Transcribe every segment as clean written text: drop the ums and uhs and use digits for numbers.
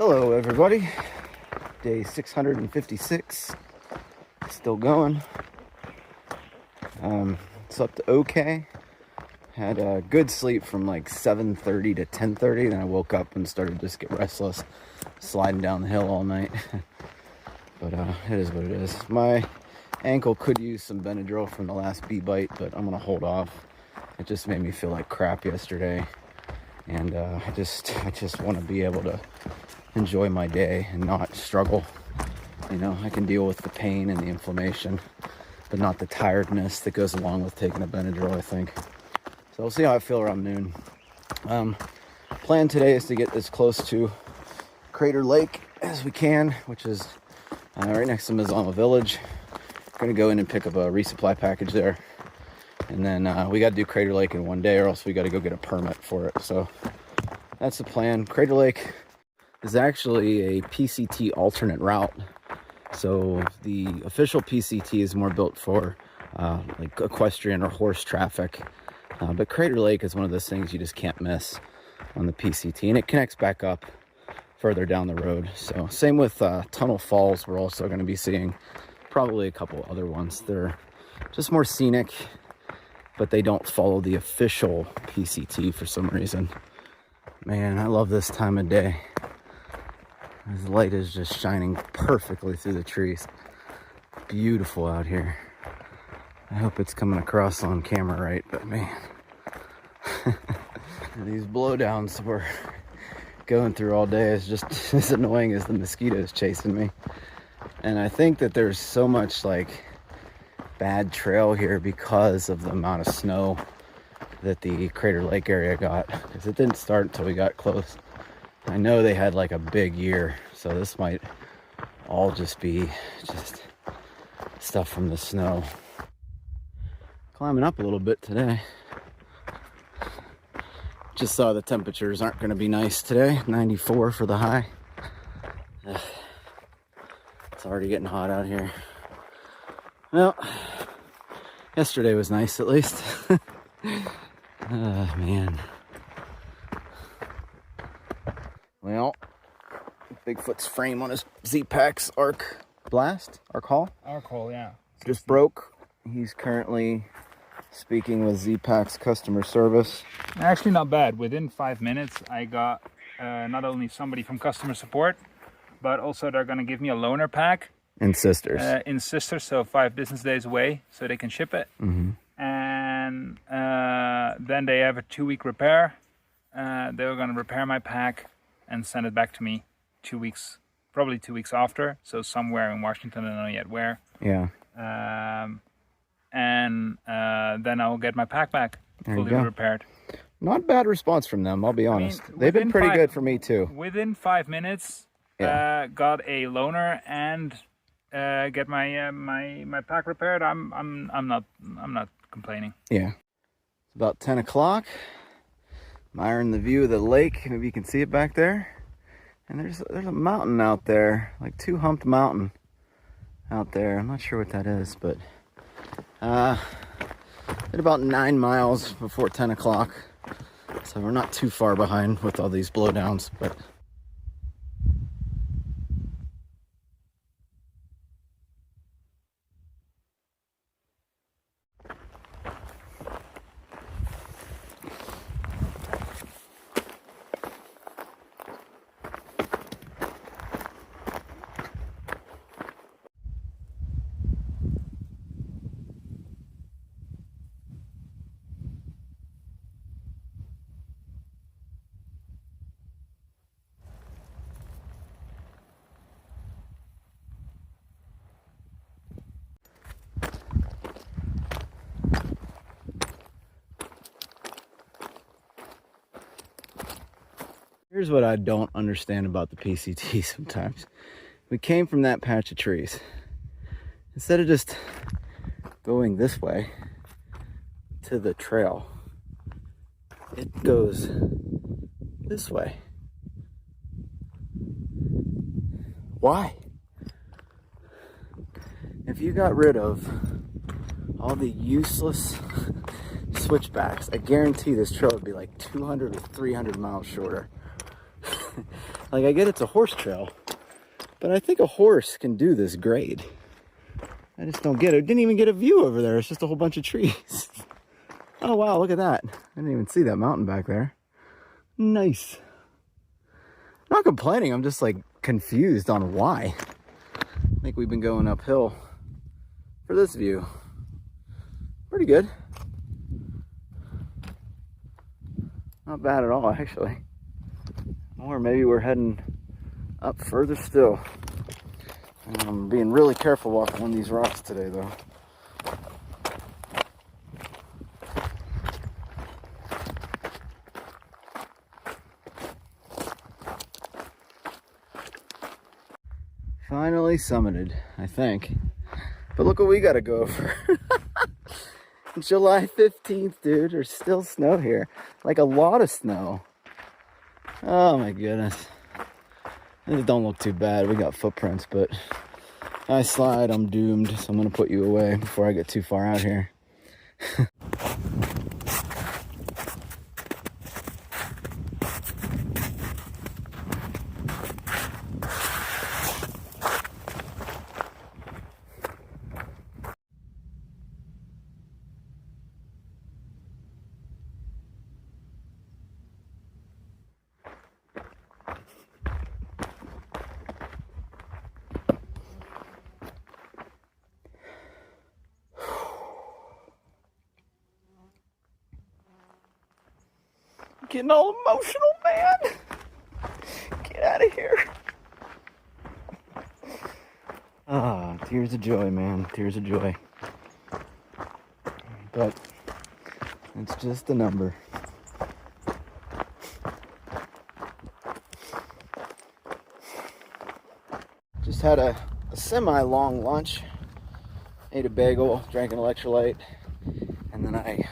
Hello everybody, day 656, still going. Slept okay, had a good sleep from like 7:30 to 10:30, then I woke up and started to just get restless, sliding down the hill all night. But it is what it is. My ankle could use some Benadryl from the last bee bite, but I'm gonna hold off. It just made me feel like crap yesterday, and I just want to be able to enjoy my day and not struggle. You know, I can deal with the pain and the inflammation, but not the tiredness that goes along with taking a Benadryl, I think. So we'll see how I feel around noon. Plan today is to get as close to Crater Lake as we can, which is right next to Mazama Village. Gonna go in and pick up a resupply package there, and then we got to do Crater Lake in one day, or else we got to go get a permit for it. So that's the plan. Crater Lake is actually a PCT alternate route. So the official PCT is more built for like equestrian or horse traffic, but Crater Lake is one of those things you just can't miss on the PCT, and it connects back up further down the road. So same with Tunnel Falls. We're also going to be seeing probably a couple other ones. They're just more scenic, but they don't follow the official PCT for some reason. Man, I love this time of day. This light is just shining perfectly through the trees. Beautiful out here. I hope it's coming across on camera right, but man. These blowdowns we're going through all day is just as annoying as the mosquitoes chasing me. And I think that there's so much like bad trail here because of the amount of snow that the Crater Lake area got, because it didn't start until we got close. I know they had like a big year, so this might all just be just stuff from the snow. Climbing up a little bit today. Just saw the temperatures aren't going to be nice today. 94 for the high. Ugh. It's already getting hot out here. Well, yesterday was nice at least. Man. Well, Bigfoot's frame on his Z-Pack's Arc Haul, yeah. just broke. He's currently speaking with Z-Pack's customer service. Actually, not bad. Within 5 minutes, I got not only somebody from customer support, but also they're going to give me a loaner pack. In Sisters. So 5 business days away, so they can ship it. Mm-hmm. And then they have a 2-week repair. They're going to repair my pack and send it back to me 2 weeks, probably 2 weeks after. So somewhere in Washington, I don't know yet where. Yeah. And then I'll get my pack back fully repaired. Not bad response from them, I'll be honest. They've been pretty good for me too. Within 5 minutes, got a loaner and get my my pack repaired. I'm not complaining. Yeah. It's about 10 o'clock. Admiring the view of the lake. Maybe you can see it back there. And there's a mountain out there, like two-humped mountain out there. I'm not sure what that is, but at about 9 miles before 10 o'clock. So we're not too far behind with all these blowdowns, but here's what I don't understand about the PCT sometimes. We came from that patch of trees. Instead of just going this way to the trail, it goes this way. Why? If you got rid of all the useless switchbacks, I guarantee this trail would be like 200 or 300 miles shorter. Like, I get it's a horse trail, but I think a horse can do this grade. I just don't get it. Didn't even get a view over there. It's just a whole bunch of trees. Oh, wow, look at that. I didn't even see that mountain back there. Nice. I'm not complaining. I'm just, like, confused on why. I think we've been going uphill for this view. Pretty good. Not bad at all, actually. Or maybe we're heading up further still. I'm being really careful walking on these rocks today, though. Finally summited, I think. But look what we gotta go over. July 15th, dude. There's still snow here. Like a lot of snow. Oh my goodness. It don't look too bad. We got footprints, but I slide, I'm doomed. So I'm gonna put you away before I get too far out here. Getting all emotional, man. Get out of here. Ah, tears of joy, man. Tears of joy. But it's just a number. Just had a semi-long lunch. Ate a bagel, drank an electrolyte, and then I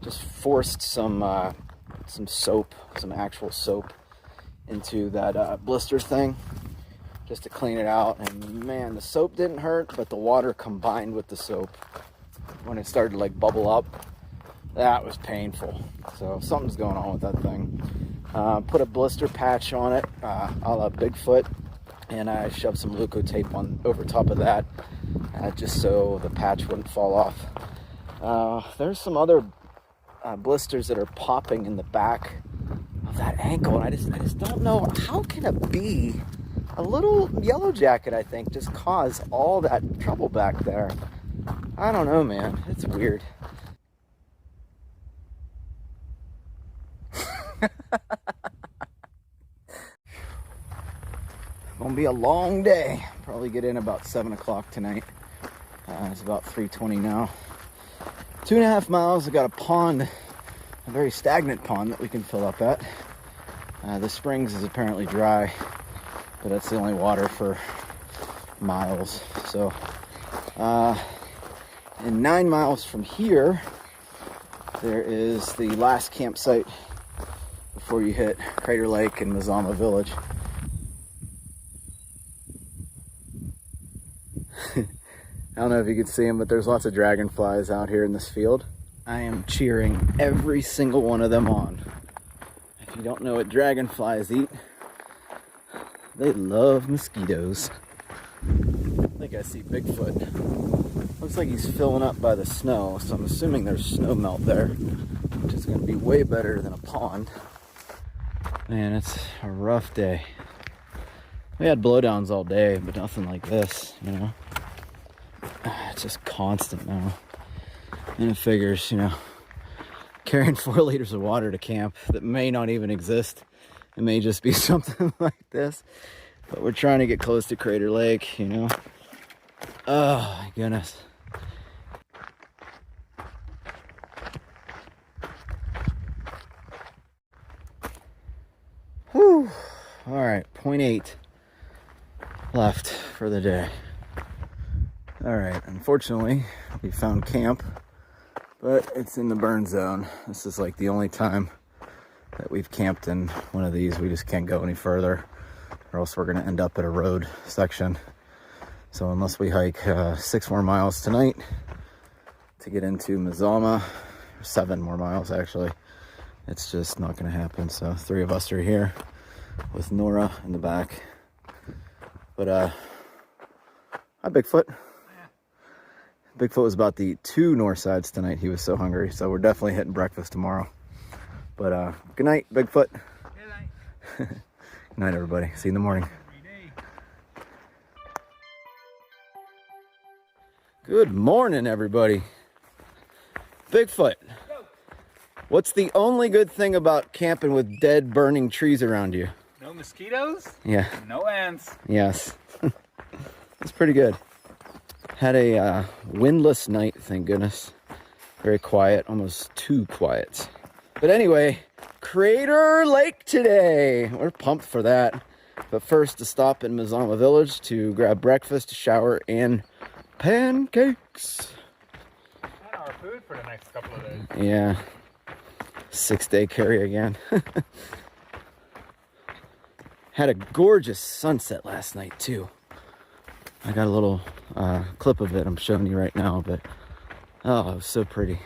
just forced some soap, some actual soap, into that blister thing just to clean it out. And man, the soap didn't hurt, but the water combined with the soap, when it started to like bubble up, that was painful. So something's going on with that thing. Put a blister patch on it, a la Bigfoot, and I shoved some Leuko tape on over top of that, just so the patch wouldn't fall off. There's some other blisters that are popping in the back of that ankle, and I just don't know, how can it be a little yellow jacket, I think, just cause all that trouble back there? I don't know, man. It's weird. Gonna be a long day. Probably get in about 7 o'clock tonight. It's about 3:20 now. 2.5 miles. I got a pond, a very stagnant pond that we can fill up at. The springs is apparently dry, but that's the only water for miles. So, and 9 miles from here, there is the last campsite before you hit Crater Lake and Mazama Village. I don't know if you can see them, but there's lots of dragonflies out here in this field. I am cheering every single one of them on. If you don't know what dragonflies eat, they love mosquitoes. I think I see Bigfoot. Looks like he's filling up by the snow, so I'm assuming there's snow melt there, which is going to be way better than a pond. Man, it's a rough day. We had blowdowns all day, but nothing like this, you know. It's just constant now. And it figures, you know, carrying 4 liters of water to camp that may not even exist. It may just be something like this. But we're trying to get close to Crater Lake, you know. Oh, my goodness. Whew. All right, 0.8 left for the day. All right, unfortunately, we found camp, but it's in the burn zone. This is like the only time that we've camped in one of these. We just can't go any further, or else we're gonna end up at a road section. So unless we hike 6 more miles tonight to get into Mazama, 7 more miles actually, it's just not gonna happen. So 3 of us are here. with Nora in the back. But hi Bigfoot. Bigfoot was about to eat 2 north sides tonight. He was so hungry, so we're definitely hitting breakfast tomorrow. But good night, Bigfoot. Good night. Good night, everybody. See you in the morning. Good morning, everybody. Bigfoot, what's the only good thing about camping with dead, burning trees around you? No mosquitoes? Yeah. No ants. Yes. That's pretty good. Had a windless night, thank goodness. Very quiet, almost too quiet. But anyway, Crater Lake today. We're pumped for that. But first, to stop in Mazama Village to grab breakfast, shower, and pancakes. And our food for the next couple of days. Yeah. 6-day carry again. Had a gorgeous sunset last night too. I got a little clip of it I'm showing you right now, but oh, it was so pretty.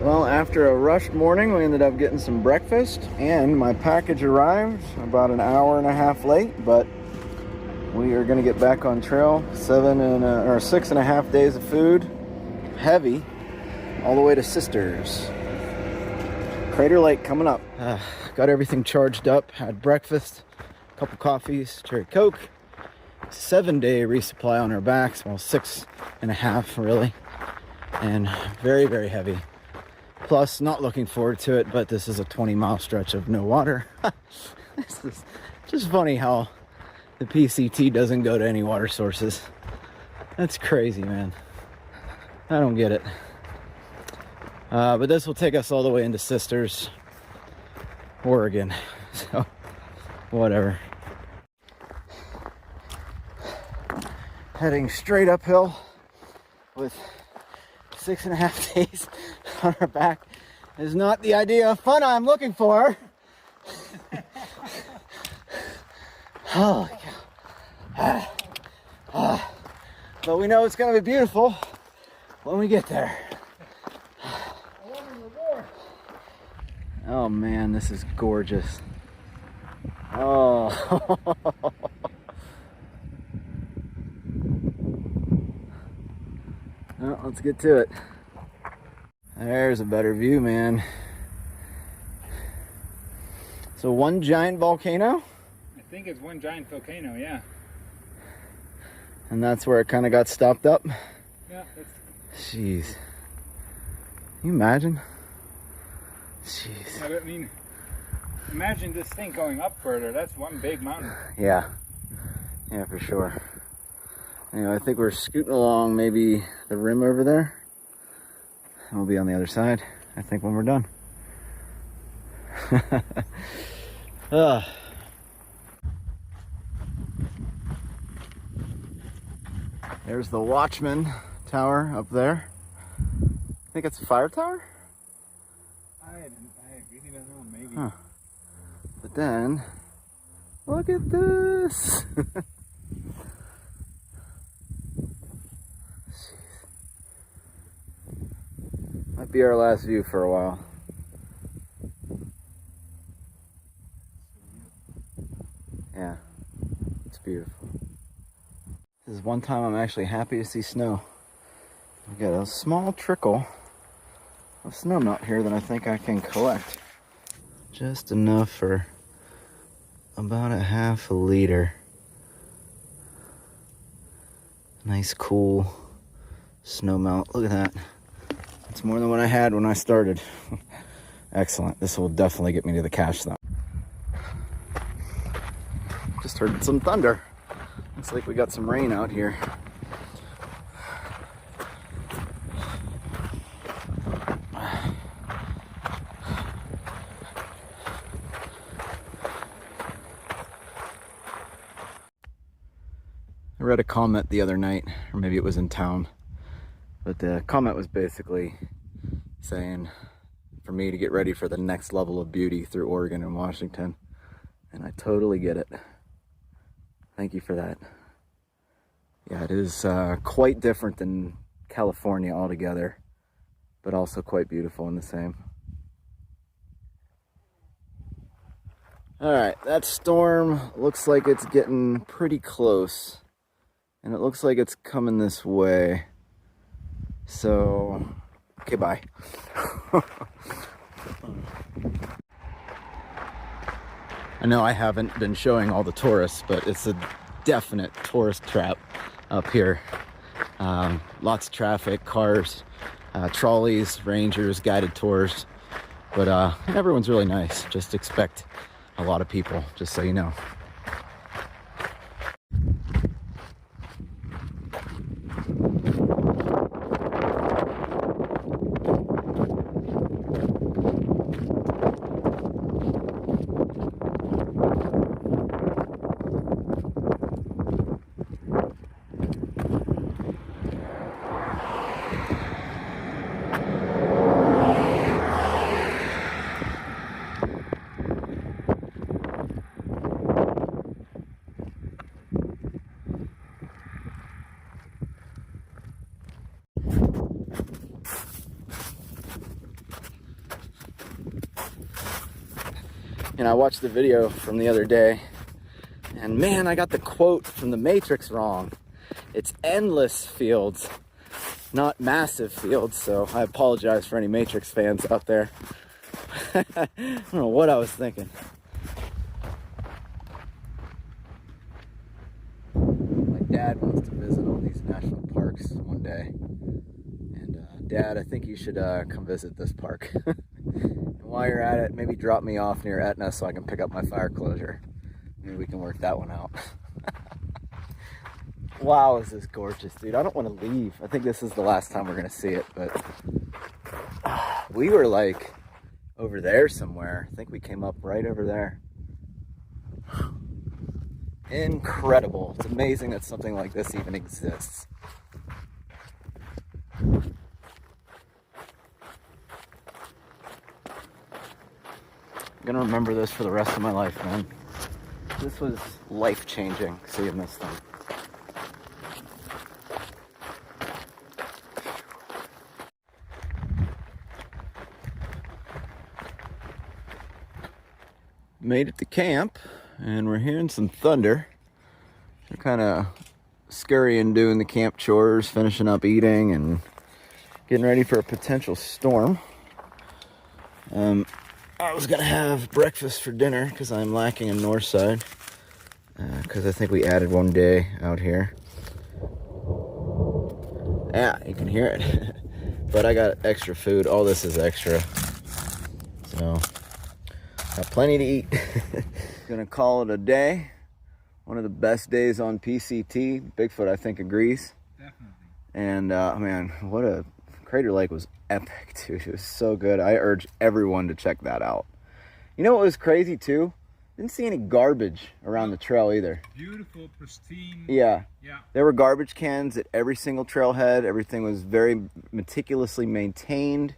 Well, after a rushed morning, we ended up getting some breakfast, and my package arrived about an hour and a half late, but we are going to get back on trail. 6.5 days of food, heavy, all the way to Sisters. Crater Lake coming up. Got everything charged up, had breakfast, a couple coffees, cherry Coke, 7-day resupply on our backs, well, 6.5 really, and very, very heavy. Plus, not looking forward to it, but this is a 20-mile stretch of no water. This is just funny how the PCT doesn't go to any water sources. That's crazy, man. I don't get it. But this will take us all the way into Sisters, Oregon. So, whatever. Heading straight uphill with 6.5 days on our back is not the idea of fun I'm looking for. Holy cow. But we know it's going to be beautiful when we get there. Oh man, this is gorgeous. Oh. Well, let's get to it. There's a better view, man. So one giant volcano? I think it's one giant volcano, yeah. And that's where it kind of got stopped up? Yeah. Jeez. Can you imagine? Jeez. I mean, imagine this thing going up further. That's one big mountain. Yeah. Yeah, for sure. Anyway, I think we're scooting along maybe the rim over there. And we'll be on the other side, I think, when we're done. There's the Watchman Tower up there. I think it's a fire tower? I really don't know, maybe. Huh. But then, look at this! Might be our last view for a while. Yeah, it's beautiful. This is one time I'm actually happy to see snow. We got a small trickle of snow melt here that I think I can collect. Just enough for about a half a liter. Nice cool snow melt. Look at that. It's more than what I had when I started. Excellent. This will definitely get me to the cache though. Just heard some thunder. Looks like we got some rain out here. I read a comment the other night, or maybe it was in town, but the comment was basically saying for me to get ready for the next level of beauty through Oregon and Washington, and I totally get it. Thank you for that. Yeah, it is quite different than California altogether, but also quite beautiful in the same. All right, that storm looks like it's getting pretty close, and it looks like it's coming this way. So, okay, bye. I know I haven't been showing all the tourists, but it's a definite tourist trap up here. Lots of traffic, cars, trolleys, rangers, guided tours. But everyone's really nice. Just expect a lot of people, just so you know. And I watched the video from the other day, and man, I got the quote from the Matrix wrong. It's endless fields, not massive fields, so I apologize for any Matrix fans out there. I don't know what I was thinking. My dad wants to visit all these national parks one day. And Dad, I think you should come visit this park. And while you're at it, maybe drop me off near Etna so I can pick up my fire closure. Maybe we can work that one out. Wow, is this gorgeous, dude. I don't want to leave. I think this is the last time we're going to see it, but we were like over there somewhere. I think we came up right over there. Incredible. It's amazing that something like this even exists. I'm gonna remember this for the rest of my life, man. This was life-changing, seeing this thing. Made it to camp, and we're hearing some thunder. We're kind of scurrying, doing the camp chores, finishing up eating, and getting ready for a potential storm. I was gonna have breakfast for dinner because I'm lacking in north side, because I think we added one day out here. Yeah, you can hear it. But I got extra food. All this is extra, so got plenty to eat. Gonna call it a day. One of the best days on PCT. Bigfoot, I think, agrees. Definitely. And man, what a Crater Lake was epic, dude. It was so good. I urge everyone to check that out. You know what was crazy too? Didn't see any garbage around the trail either. Beautiful, pristine. Yeah. Yeah. There were garbage cans at every single trailhead. Everything was very meticulously maintained.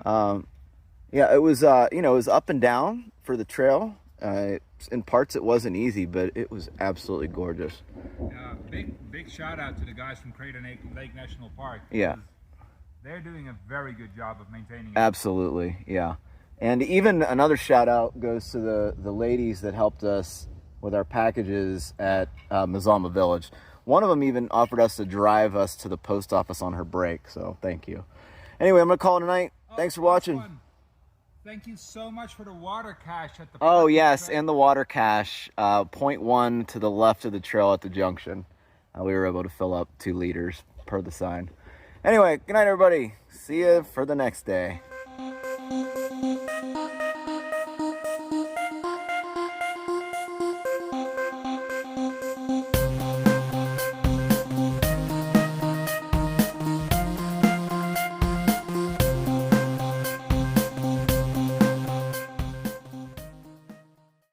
Yeah, it was you know, it was up and down for the trail. In parts it wasn't easy, but it was absolutely gorgeous. Big shout out to the guys from Crater Lake National Park. Yeah. They're doing a very good job of maintaining it. Absolutely, yeah. And even another shout out goes to the ladies that helped us with our packages at Mazama Village. One of them even offered us to drive us to the post office on her break, so thank you. Anyway, I'm gonna call it a night. Thanks for watching. Thank you so much for the water cache at the Oh yes, and the water cache, 0.1 to the left of the trail at the junction. We were able to fill up 2 liters per the sign. Anyway, good night everybody. See you for the next day.